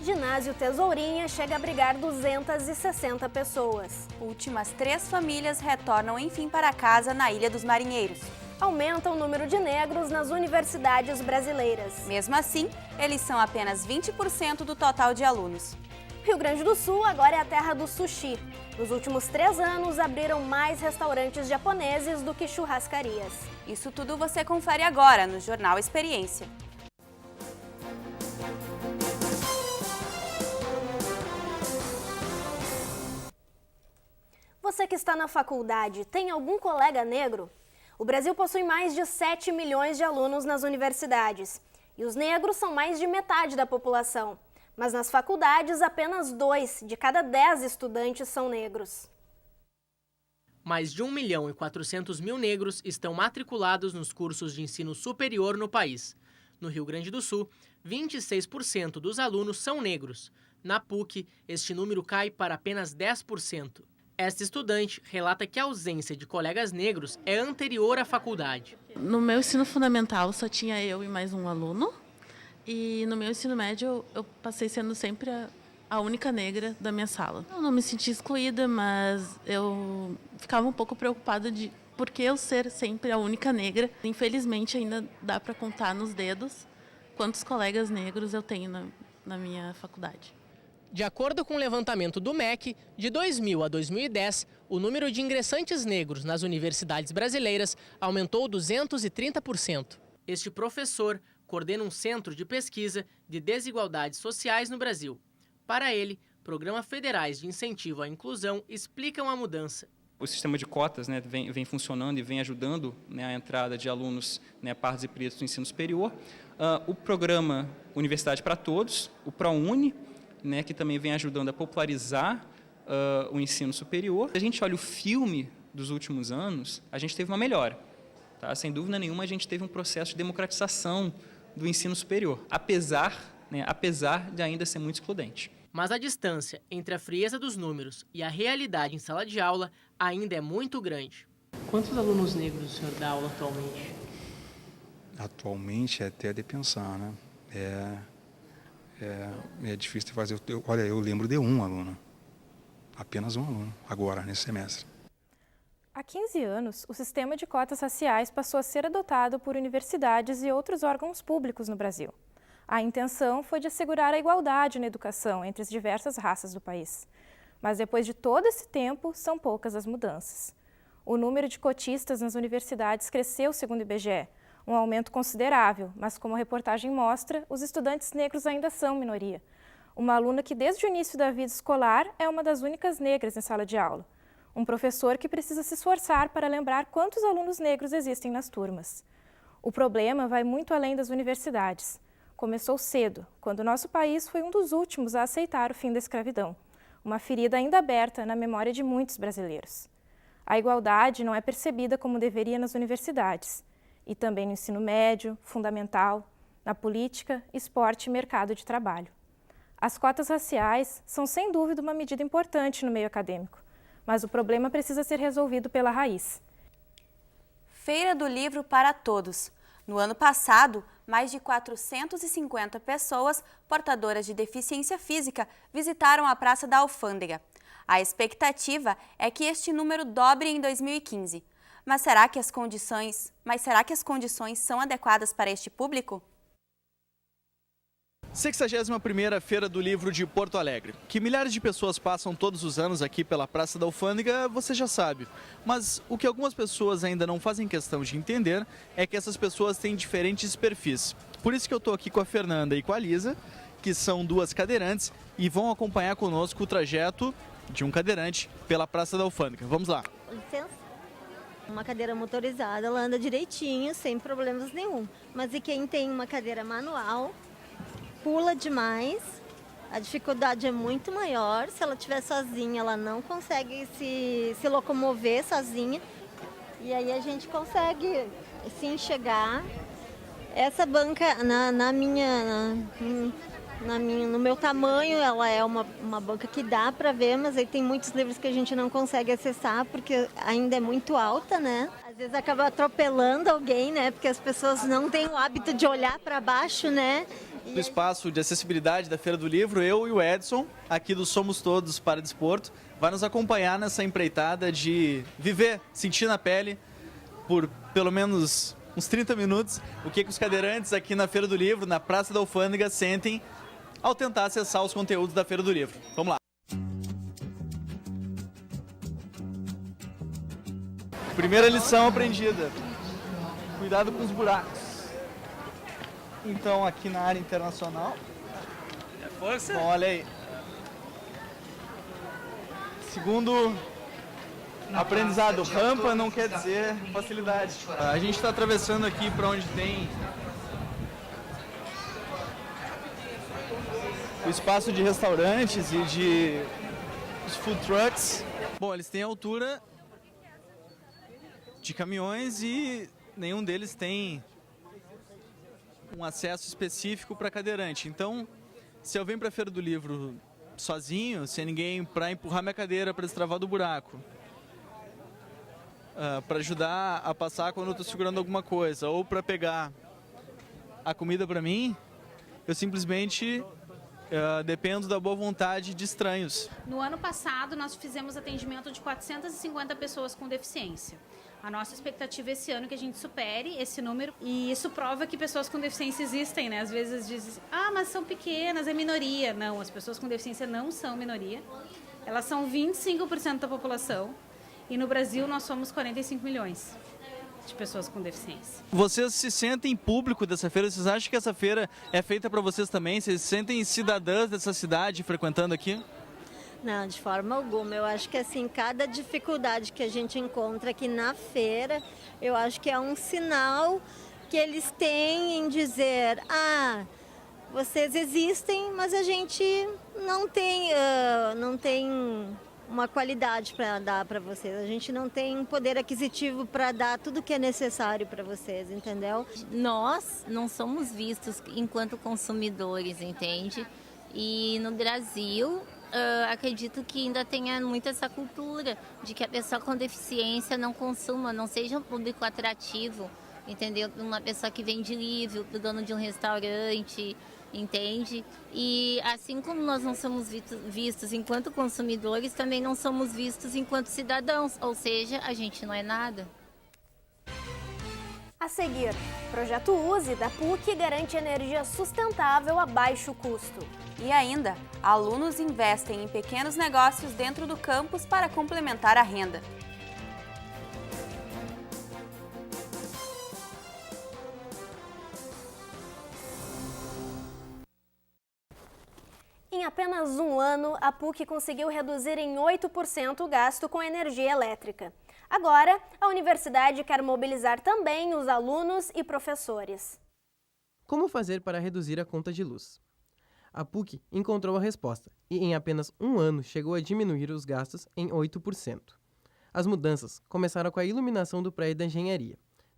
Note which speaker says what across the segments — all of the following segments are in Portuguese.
Speaker 1: Ginásio Tesourinha chega a abrigar 260 pessoas.
Speaker 2: Últimas 3 famílias retornam enfim para casa na Ilha dos Marinheiros.
Speaker 1: Aumenta o número de negros nas universidades brasileiras.
Speaker 2: Mesmo assim, eles são apenas 20% do total de alunos.
Speaker 1: Rio Grande do Sul agora é a terra do sushi. Nos últimos 3 anos, abriram mais restaurantes japoneses do que churrascarias.
Speaker 2: Isso tudo você confere agora no Jornal Experiência.
Speaker 1: Você que está na faculdade, tem algum colega negro? O Brasil possui mais de 7 milhões de alunos nas universidades. E os negros são mais de metade da população. Mas nas faculdades, apenas 2 de cada 10 estudantes são negros.
Speaker 3: Mais de 1.400.000 negros estão matriculados nos cursos de ensino superior no país. No Rio Grande do Sul, 26% dos alunos são negros. Na PUC, este número cai para apenas 10%. Esta estudante relata que a ausência de colegas negros é anterior à faculdade.
Speaker 4: No meu ensino fundamental só tinha eu e mais um aluno. E no meu ensino médio eu passei sendo sempre a única negra da minha sala. Eu não me senti excluída, mas eu ficava um pouco preocupada de por que eu ser sempre a única negra. Infelizmente ainda dá para contar nos dedos quantos colegas negros eu tenho na minha faculdade.
Speaker 3: De acordo com o levantamento do MEC, de 2000 a 2010, o número de ingressantes negros nas universidades brasileiras aumentou 230%. Este professor coordena um centro de pesquisa de desigualdades sociais no Brasil. Para ele, programas federais de incentivo à inclusão explicam a mudança.
Speaker 5: O sistema de cotas, vem funcionando e vem ajudando, a entrada de alunos, pardos e pretos no ensino superior. O programa Universidade para Todos, o ProUni, que também vem ajudando a popularizar o ensino superior. Se a gente olha o filme dos últimos anos, a gente teve uma melhora. Tá? Sem dúvida nenhuma, a gente teve um processo de democratização do ensino superior, apesar de ainda ser muito excludente.
Speaker 3: Mas a distância entre a frieza dos números e a realidade em sala de aula ainda é muito grande. Quantos alunos negros o senhor dá aula atualmente?
Speaker 6: Atualmente é até de pensar, né? É difícil de fazer. Eu lembro de um aluno, apenas um aluno, agora, nesse semestre.
Speaker 7: Há 15 anos, o sistema de cotas raciais passou a ser adotado por universidades e outros órgãos públicos no Brasil. A intenção foi de assegurar a igualdade na educação entre as diversas raças do país. Mas depois de todo esse tempo, são poucas as mudanças. O número de cotistas nas universidades cresceu, segundo o IBGE, um aumento considerável, mas como a reportagem mostra, os estudantes negros ainda são minoria. Uma aluna que desde o início da vida escolar é uma das únicas negras em sala de aula. Um professor que precisa se esforçar para lembrar quantos alunos negros existem nas turmas. O problema vai muito além das universidades. Começou cedo, quando o nosso país foi um dos últimos a aceitar o fim da escravidão, uma ferida ainda aberta na memória de muitos brasileiros. A igualdade não é percebida como deveria nas universidades, e também no ensino médio, fundamental, na política, esporte e mercado de trabalho. As cotas raciais são, sem dúvida, uma medida importante no meio acadêmico, mas o problema precisa ser resolvido pela raiz.
Speaker 2: Feira do Livro para Todos. No ano passado, mais de 450 pessoas portadoras de deficiência física visitaram a Praça da Alfândega. A expectativa é que este número dobre em 2015. Mas será que as condições são adequadas para este público?
Speaker 8: 61ª Feira do Livro de Porto Alegre. Que milhares de pessoas passam todos os anos aqui pela Praça da Alfândega, você já sabe. Mas o que algumas pessoas ainda não fazem questão de entender é que essas pessoas têm diferentes perfis. Por isso que eu estou aqui com a Fernanda e com a Lisa, que são 2 cadeirantes e vão acompanhar conosco o trajeto de um cadeirante pela Praça da Alfândega. Vamos lá.
Speaker 9: Com licença. Uma cadeira motorizada, ela anda direitinho, sem problemas nenhum. Mas e quem tem uma cadeira manual, pula demais, a dificuldade é muito maior. Se ela estiver sozinha, ela não consegue se locomover sozinha. E aí a gente consegue sim chegar. Essa banca, no meu tamanho, ela é uma banca que dá para ver, mas aí tem muitos livros que a gente não consegue acessar porque ainda é muito alta, né? Às vezes acaba atropelando alguém, né? Porque as pessoas não têm o hábito de olhar para baixo, né?
Speaker 8: do espaço de acessibilidade da Feira do Livro, eu e o Edson, aqui do Somos Todos para Desporto, vai nos acompanhar nessa empreitada de viver, sentir na pele, por pelo menos uns 30 minutos, o que os cadeirantes aqui na Feira do Livro, na Praça da Alfândega, sentem ao tentar acessar os conteúdos da Feira do Livro. Vamos lá. Primeira lição aprendida: cuidado com os buracos. Então, aqui na área internacional.
Speaker 10: É força?
Speaker 8: Bom, olha aí. Segundo aprendizado, rampa não quer dizer facilidade. A gente está atravessando aqui para onde tem o espaço de restaurantes e de os food trucks. Bom, eles têm altura de caminhões e nenhum deles tem um acesso específico para cadeirante. Então, se eu venho para a Feira do Livro sozinho, sem ninguém para empurrar minha cadeira para destravar do buraco, para ajudar a passar quando eu estou segurando alguma coisa, ou para pegar a comida para mim, eu simplesmente dependo da boa vontade de estranhos.
Speaker 11: No ano passado, nós fizemos atendimento de 450 pessoas com deficiência. A nossa expectativa esse ano é que a gente supere esse número, e isso prova que pessoas com deficiência existem, né? Às vezes dizem, mas são pequenas, é minoria. Não, as pessoas com deficiência não são minoria. Elas são 25% da população, e no Brasil nós somos 45 milhões de pessoas com deficiência.
Speaker 8: Vocês se sentem público dessa feira? Vocês acham que essa feira é feita para vocês também? Vocês se sentem cidadãs dessa cidade frequentando aqui?
Speaker 9: Não, de forma alguma. Eu acho que assim, cada dificuldade que a gente encontra aqui na feira, eu acho que é um sinal que eles têm em dizer, vocês existem, mas a gente não tem uma qualidade para dar para vocês. A gente não tem poder aquisitivo para dar tudo que é necessário para vocês, entendeu?
Speaker 12: Nós não somos vistos enquanto consumidores, entende? E no Brasil, acredito que ainda tenha muito essa cultura de que a pessoa com deficiência não consuma, não seja um público atrativo, entendeu? Uma pessoa que vende livro, o dono de um restaurante, entende? E assim como nós não somos vistos enquanto consumidores, também não somos vistos enquanto cidadãos, ou seja, a gente não é nada.
Speaker 1: A seguir, projeto USE da PUC garante energia sustentável a baixo custo.
Speaker 2: E ainda, alunos investem em pequenos negócios dentro do campus para complementar a renda.
Speaker 1: Em apenas um ano, a PUC conseguiu reduzir em 8% o gasto com energia elétrica. Agora, a universidade quer mobilizar também os alunos e professores.
Speaker 13: Como fazer para reduzir a conta de luz? A PUC encontrou a resposta e, em apenas um ano, chegou a diminuir os gastos em 8%. As mudanças começaram com a iluminação do prédio da engenharia.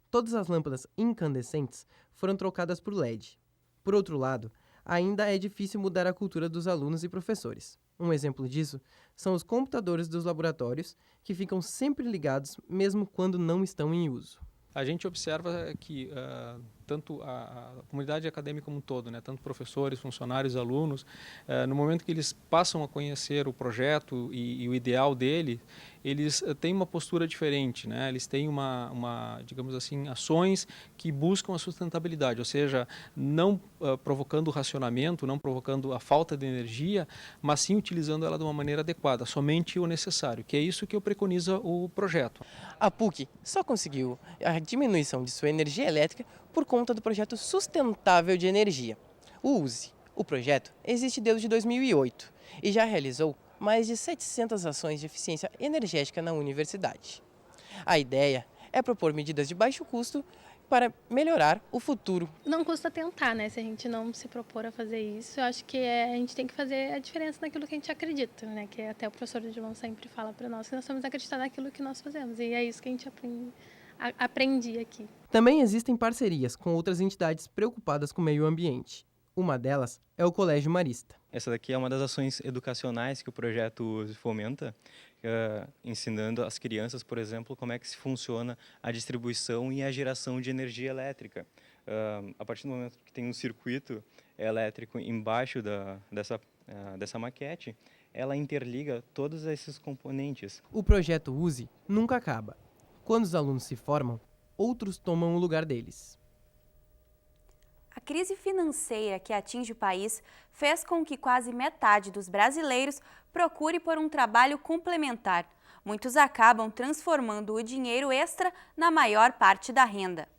Speaker 13: Todas as lâmpadas incandescentes foram trocadas por LED. Por outro lado, ainda é difícil mudar a cultura dos alunos e professores. Um exemplo disso são os computadores dos laboratórios, que ficam sempre ligados, mesmo quando não estão em uso.
Speaker 14: A gente observa que tanto a comunidade acadêmica como um todo, né, tanto professores, funcionários, alunos, no momento que eles passam a conhecer o projeto e o ideal dele, eles têm uma postura diferente, né? Eles têm digamos assim, ações que buscam a sustentabilidade, ou seja, não provocando o racionamento, não provocando a falta de energia, mas sim utilizando ela de uma maneira adequada, somente o necessário, que é isso que preconiza o projeto.
Speaker 13: A PUC só conseguiu a diminuição de sua energia elétrica por conta do projeto sustentável de energia, o USE. O projeto existe desde 2008 e já realizou mais de 700 ações de eficiência energética na universidade. A ideia é propor medidas de baixo custo para melhorar o futuro.
Speaker 15: Não custa tentar, né? Se a gente não se propor a fazer isso, eu acho que a gente tem que fazer a diferença naquilo que a gente acredita, né? Que até o professor Edilon sempre fala para nós que nós temos que acreditar naquilo que nós fazemos. E é isso que a gente aprendi aqui.
Speaker 13: Também existem parcerias com outras entidades preocupadas com o meio ambiente. Uma delas é o Colégio Marista.
Speaker 16: Essa daqui é uma das ações educacionais que o projeto fomenta, ensinando as crianças, por exemplo, como é que se funciona a distribuição e a geração de energia elétrica. A partir do momento que tem um circuito elétrico embaixo dessa maquete, ela interliga todos esses componentes.
Speaker 13: O projeto USE nunca acaba. Quando os alunos se formam, outros tomam o lugar deles.
Speaker 2: A crise financeira que atinge o país fez com que quase metade dos brasileiros procure por um trabalho complementar. Muitos acabam transformando o dinheiro extra na maior parte da renda.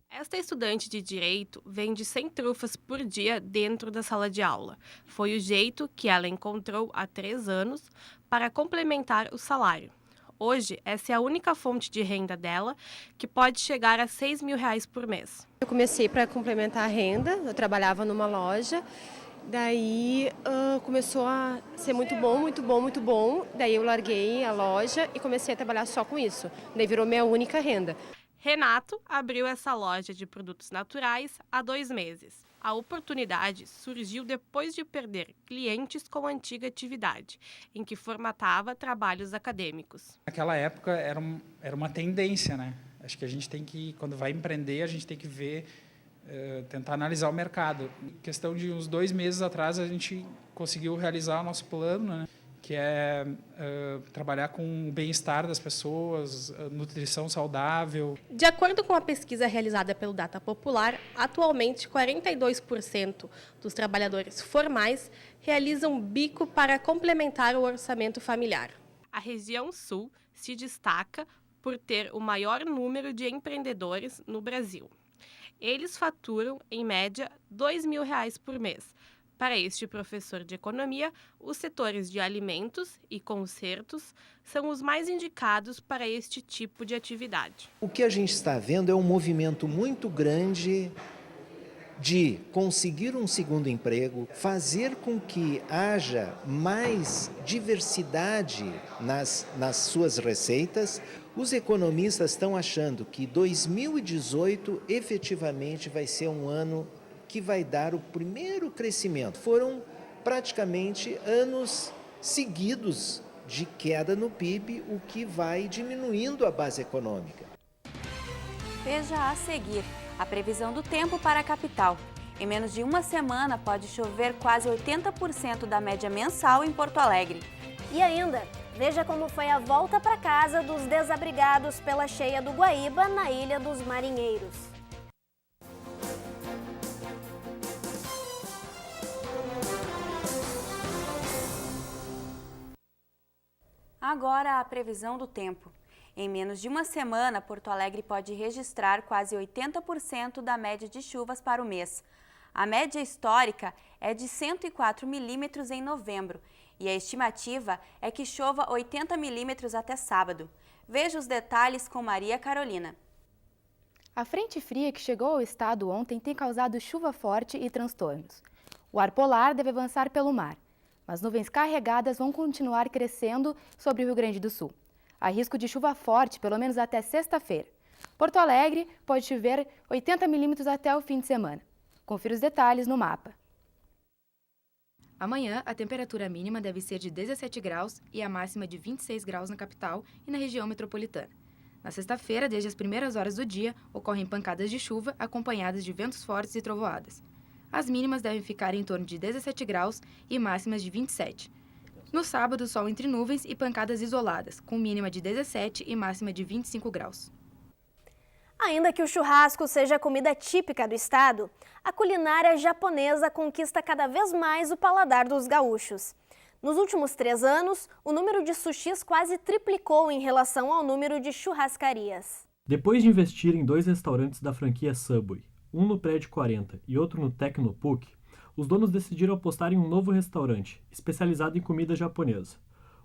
Speaker 17: Esta estudante de Direito vende 100 trufas por dia dentro da sala de aula. Foi o jeito que ela encontrou há 3 anos para complementar o salário. Hoje, essa é a única fonte de renda dela, que pode chegar a R$6 mil por mês.
Speaker 18: Eu comecei para complementar a renda, eu trabalhava numa loja, daí começou a ser muito bom, daí eu larguei a loja e comecei a trabalhar só com isso, daí virou minha única renda.
Speaker 17: Renato abriu essa loja de produtos naturais há 2 meses. A oportunidade surgiu depois de perder clientes com a antiga atividade, em que formatava trabalhos acadêmicos.
Speaker 19: Naquela época era uma tendência, né? Acho que a gente tem que, quando vai empreender, a gente tem que ver, tentar analisar o mercado. Em questão de uns 2 meses atrás, a gente conseguiu realizar o nosso plano, né? Que é trabalhar com o bem-estar das pessoas, nutrição saudável.
Speaker 17: De acordo com a pesquisa realizada pelo Data Popular, atualmente 42% dos trabalhadores formais realizam bico para complementar o orçamento familiar. A região sul se destaca por ter o maior número de empreendedores no Brasil. Eles faturam, em média, R$2 mil por mês. Para este professor de economia, os setores de alimentos e consertos são os mais indicados para este tipo de atividade.
Speaker 20: O que a gente está vendo é um movimento muito grande de conseguir um segundo emprego, fazer com que haja mais diversidade nas suas receitas. Os economistas estão achando que 2018 efetivamente vai ser um ano que vai dar o primeiro crescimento. Foram praticamente anos seguidos de queda no PIB, o que vai diminuindo a base econômica.
Speaker 2: Veja a seguir a previsão do tempo para a capital. Em menos de uma semana pode chover quase 80% da média mensal em Porto Alegre.
Speaker 1: E ainda, veja como foi a volta para casa dos desabrigados pela cheia do Guaíba na Ilha dos Marinheiros.
Speaker 2: Agora a previsão do tempo. Em menos de uma semana, Porto Alegre pode registrar quase 80% da média de chuvas para o mês. A média histórica é de 104 milímetros em novembro e a estimativa é que chova 80 milímetros até sábado. Veja os detalhes com Maria Carolina.
Speaker 21: A frente fria que chegou ao estado ontem tem causado chuva forte e transtornos. O ar polar deve avançar pelo mar, mas nuvens carregadas vão continuar crescendo sobre o Rio Grande do Sul. Há risco de chuva forte, pelo menos até sexta-feira. Porto Alegre pode chover 80 milímetros até o fim de semana. Confira os detalhes no mapa. Amanhã, a temperatura mínima deve ser de 17 graus e a máxima de 26 graus na capital e na região metropolitana. Na sexta-feira, desde as primeiras horas do dia, ocorrem pancadas de chuva acompanhadas de ventos fortes e trovoadas. As mínimas devem ficar em torno de 17 graus e máximas de 27. No sábado, sol entre nuvens e pancadas isoladas, com mínima de 17 e máxima de 25 graus.
Speaker 1: Ainda que o churrasco seja a comida típica do estado, a culinária japonesa conquista cada vez mais o paladar dos gaúchos. Nos últimos 3 anos, o número de sushis quase triplicou em relação ao número de churrascarias.
Speaker 22: Depois de investir em 2 restaurantes da franquia Subway, um no Prédio 40 e outro no Tecnopuc, os donos decidiram apostar em um novo restaurante, especializado em comida japonesa.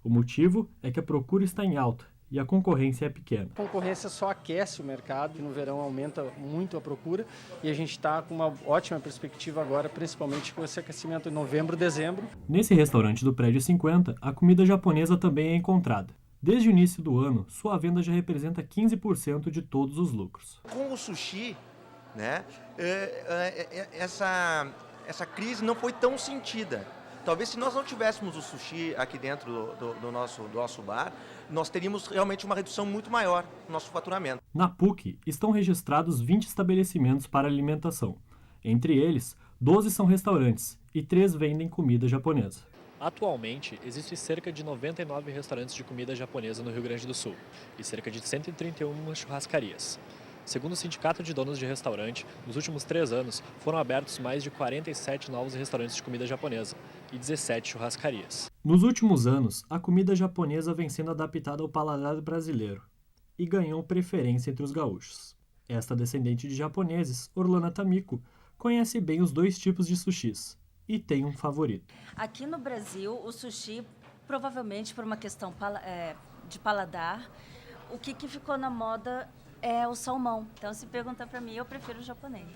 Speaker 22: O motivo é que a procura está em alta e a concorrência é pequena.
Speaker 23: A concorrência só aquece o mercado, no verão aumenta muito a procura e a gente está com uma ótima perspectiva agora, principalmente com esse aquecimento em novembro, dezembro.
Speaker 22: Nesse restaurante do Prédio 50, a comida japonesa também é encontrada. Desde o início do ano, sua venda já representa 15% de todos os lucros.
Speaker 24: Com o sushi, né, essa crise não foi tão sentida.
Speaker 3: Talvez se nós não tivéssemos o sushi aqui dentro do nosso bar, nós teríamos realmente uma redução muito maior no nosso faturamento.
Speaker 22: Na PUC estão registrados 20 estabelecimentos para alimentação. Entre eles, 12 são restaurantes e 3 vendem comida japonesa.
Speaker 4: Atualmente, existem cerca de 99 restaurantes de comida japonesa no Rio Grande do Sul e cerca de 131 churrascarias. Segundo o Sindicato de Donos de Restaurante, nos últimos 3 anos foram abertos mais de 47 novos restaurantes de comida japonesa e 17 churrascarias.
Speaker 22: Nos últimos anos, a comida japonesa vem sendo adaptada ao paladar brasileiro e ganhou preferência entre os gaúchos. Esta descendente de japoneses, Orlana Tamiko, conhece bem os 2 tipos de sushis e tem um favorito.
Speaker 5: Aqui no Brasil, o sushi, provavelmente por uma questão de paladar, o que ficou na moda é o salmão. Então, se perguntar para mim, eu prefiro o japonês.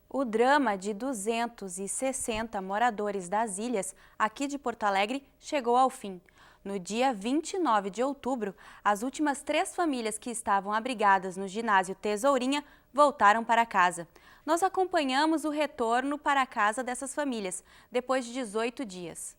Speaker 2: O drama de 260 moradores das ilhas aqui de Porto Alegre chegou ao fim. No dia 29 de outubro, as últimas 3 famílias que estavam abrigadas no ginásio Tesourinha voltaram para casa. Nós acompanhamos o retorno para casa dessas famílias, depois de 18 dias.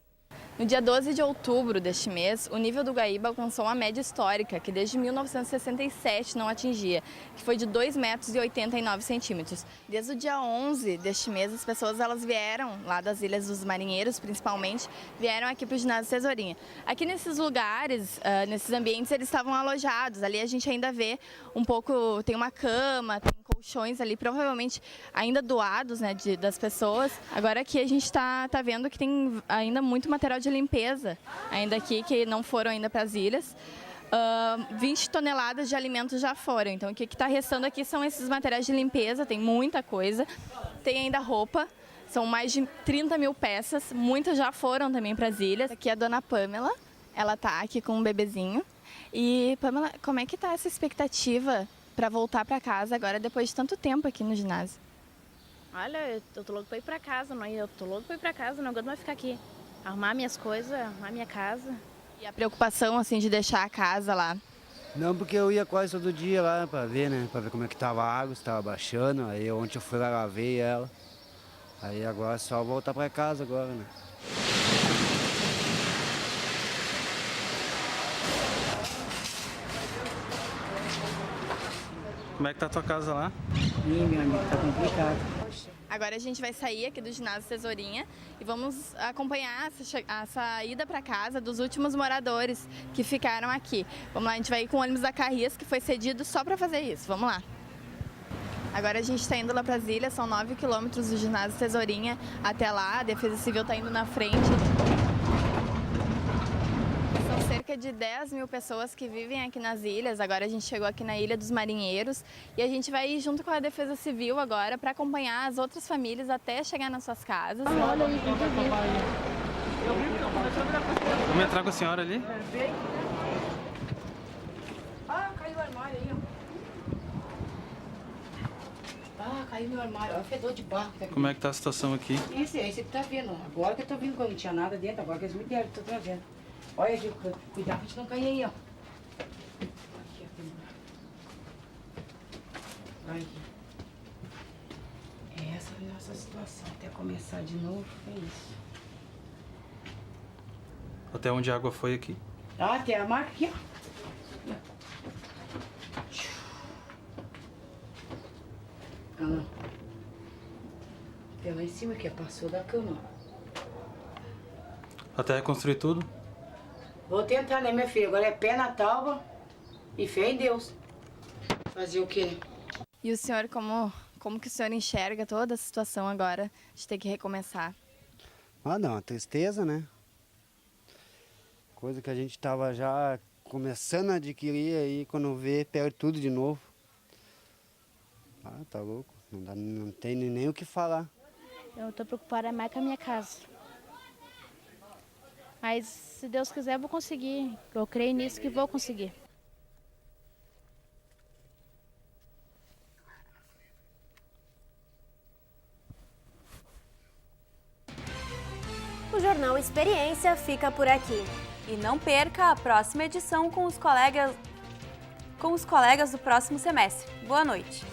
Speaker 24: No dia 12 de outubro deste mês, o nível do Guaíba alcançou uma média histórica que desde 1967 não atingia, que foi de 2,89 metros. Desde o dia 11 deste mês, as pessoas vieram lá das Ilhas dos Marinheiros, principalmente, vieram aqui para o ginásio Tesourinha. Aqui nesses lugares, nesses ambientes, eles estavam alojados. Ali a gente ainda vê um pouco, tem uma cama, tem colchões ali, provavelmente ainda doados, né, das pessoas. Agora aqui a gente está vendo que tem ainda muito material de limpeza, ainda aqui, que não foram ainda para as ilhas. 20 toneladas de alimentos já foram, então o que está restando aqui são esses materiais de limpeza, tem muita coisa. Tem ainda roupa, são mais de 30 mil peças, muitas já foram também para as ilhas. Aqui é a dona Pamela, ela está aqui com um bebezinho. E Pamela, como é que está essa expectativa para voltar para casa agora, depois de tanto tempo aqui no ginásio?
Speaker 25: Olha, eu tô louco para ir para casa, não aguento mais ficar aqui. Arrumar minhas coisas, arrumar minha casa.
Speaker 24: E a preocupação, assim, de deixar a casa lá?
Speaker 26: Não, porque eu ia quase todo dia lá para ver, né? Para ver como é que tava a água, se tava baixando. Aí ontem eu fui lá, lavei ela. Aí agora é só voltar para casa agora, né?
Speaker 27: Como é que tá a tua casa lá?
Speaker 24: Ih, meu amigo, tá complicado. Agora a gente vai sair aqui do ginásio Tesourinha e vamos acompanhar a saída para casa dos últimos moradores que ficaram aqui. Vamos lá, a gente vai ir com o ônibus da Carrias, que foi cedido só para fazer isso. Vamos lá. Agora a gente está indo lá para as ilhas, são 9 quilômetros do ginásio Tesourinha até lá. A Defesa Civil está indo na frente. São cerca de 10 mil pessoas que vivem aqui nas ilhas. Agora a gente chegou aqui na Ilha dos Marinheiros e a gente vai ir junto com a Defesa Civil agora para acompanhar as outras famílias até chegar nas suas casas.
Speaker 27: Olha aí, vamos entrar com a senhora ali?
Speaker 25: Ah, caiu o armário aí, ó. Ah, caiu meu armário. Olha o fedor de barro que tá aqui.
Speaker 27: Como é que tá a situação aqui?
Speaker 25: Esse que tá vendo. Agora que eu tô vendo quando não tinha nada dentro, agora que eles me deram, tô trazendo. Olha, Gil, cuidado pra gente não cair aí, ó. Aqui, ó, tem aqui. Essa é a nossa situação. Até começar de novo, é isso.
Speaker 27: Até onde a água foi aqui?
Speaker 25: Ah, tem a marca aqui, ó. Ah, não. Tem lá em cima que passou da cama.
Speaker 27: Até reconstruir tudo?
Speaker 25: Vou tentar, né, minha filha? Agora é pé na tábua e fé em Deus. Fazer o quê?
Speaker 24: E o senhor, como que o senhor enxerga toda a situação agora de ter que recomeçar?
Speaker 26: Ah, não, tristeza, né? Coisa que a gente tava já começando a adquirir aí, quando vê, perde tudo de novo. Ah, tá louco. Não tem nem o que falar.
Speaker 25: Eu tô preocupada mais com a minha casa. Mas, se Deus quiser, eu vou conseguir. Eu creio nisso que vou conseguir.
Speaker 1: O Jornal Experiência fica por aqui.
Speaker 2: E não perca a próxima edição com os colegas do próximo semestre. Boa noite.